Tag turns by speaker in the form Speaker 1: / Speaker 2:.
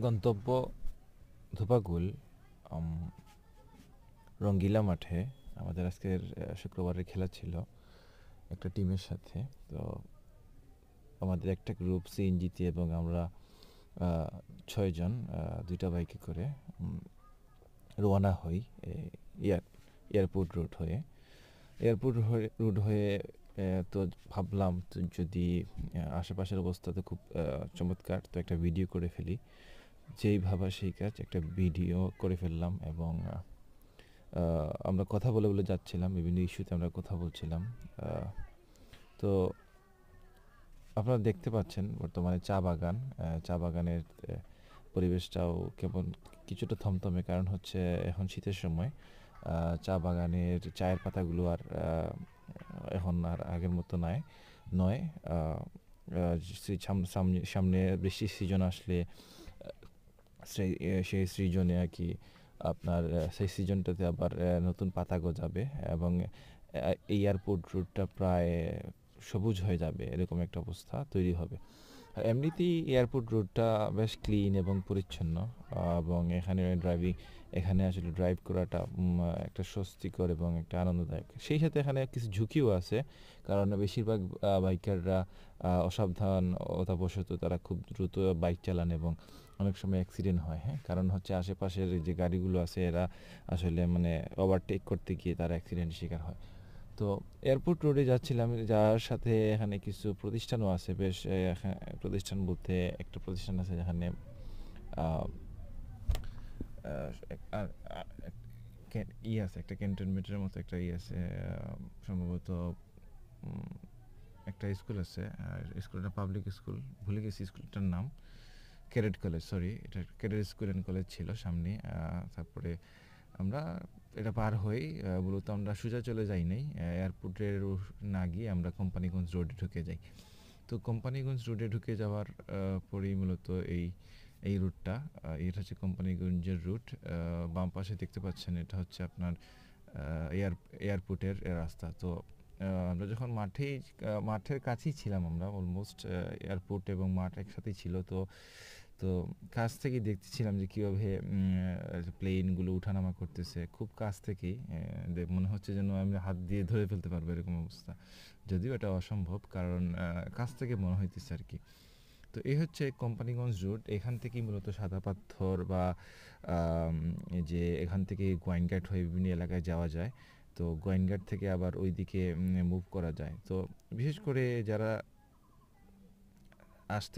Speaker 1: গন্তব্য ধোপাগুল রঙ্গিলা মাঠে আমাদের আজকের শুক্রবারের খেলা ছিল একটা টিমের সাথে। তো আমাদের একটা গ্রুপ সিএনজিতে এবং আমরা 6 জন 2টা বাইকে করে রওনা হই এয়ারপোর্ট রুট হয়ে। তো ভাবলাম তো যদি আশেপাশের অবস্থা তো খুব চমৎকার, তো একটা ভিডিও করে ফেলি। যেই ভাবা সেই কাজ, একটা ভিডিও করে ফেললাম এবং আমরা কথা বলে বলে যাচ্ছিলাম, বিভিন্ন ইস্যুতে আমরা কথা বলছিলাম। তো আপনারা দেখতে পাচ্ছেন বর্তমানে চা বাগানের পরিবেশটাও কেমন কিছুটা থমথমে, কারণ হচ্ছে এখন শীতের সময়। চা বাগানের চায়ের পাতাগুলো আর এখন আর আগের মতো নয়। সামনে বৃষ্টির সিজন আসলে সেই সিজনে আর কি আপনার সেই সিজনটাতে আবার নতুন পাতা গজাবে এবং এয়ারপোর্ট রুটটা প্রায় সবুজ হয়ে যাবে, এরকম একটা অবস্থা তৈরি হবে। আর এমনিতেই এয়ারপোর্ট রোডটা বেশ ক্লিন এবং পরিচ্ছন্ন, এবং এখানে আসলে ড্রাইভ করাটা একটা স্বস্তিকর এবং একটা আনন্দদায়ক। সেই সাথে এখানে কিছু ঝুঁকিও আছে, কারণ বেশিরভাগ বাইকাররা অসাবধানতাবশত তারা খুব দ্রুত বাইক চালান এবং অনেক সময় অ্যাক্সিডেন্ট হয়। হ্যাঁ, কারণ হচ্ছে আশেপাশের যে গাড়িগুলো আছে এরা আসলে মানে ওভারটেক করতে গিয়ে তারা অ্যাক্সিডেন্টের শিকার হয়। তো এয়ারপোর্ট রোডে যাচ্ছিলাম, যার সাথে এখানে কিছু প্রতিষ্ঠানও আছে। বেশ প্রতিষ্ঠান বলতে একটা প্রতিষ্ঠান আছে যেখানে আছে একটা ক্যান্টনমেন্টের মতো একটা আছে, সম্ভবত একটা স্কুল আছে। আর স্কুলটা পাবলিক স্কুল, ভুলে গেছি স্কুলটার নাম। ক্যাডেট কলেজ, সরি, এটা ক্যাডেট স্কুল অ্যান্ড কলেজ ছিল সামনে। তারপরে আমরা এটা পার হই, মূলত আমরা সোজা চলে যাই নাই, এয়ারপোর্টের না গিয়ে আমরা কোম্পানিগঞ্জ রোডে ঢুকে যাই। তো কোম্পানিগঞ্জ রোডে ঢুকে যাওয়ার পরেই মূলত এই রুটটা, এটা হচ্ছে কোম্পানিগঞ্জের রুট। বাম পাশে দেখতে পাচ্ছেন এটা হচ্ছে আপনার এয়ারপোর্টের রাস্তা। তো আমরা যখন মাঠের কাছেই ছিলাম, আমরা অলমোস্ট এয়ারপোর্ট এবং মাঠ একসাথেই ছিল। তো কাছ থেকেই দেখতেছিলাম যে কীভাবে প্লেনগুলো উঠানামা করতেছে, খুব কাছ থেকেই। মনে হচ্ছে যেন আমি হাত দিয়ে ধরে ফেলতে পারবো, এরকম অবস্থা। যদিও এটা অসম্ভব, কারণ কাছ থেকে মনে হইতেছে আর কি। তো এই হচ্ছে কোম্পানিগঞ্জ রোড। এখান থেকেই মূলত সাদা পাথর বা যে এখান থেকে গোয়াইনঘাট হয়ে বিভিন্ন এলাকায় যাওয়া যায়। তো গোয়াইনঘাট থেকে আবার ওই দিকে মুভ করা যায়। তো বিশেষ করে যারা আসতে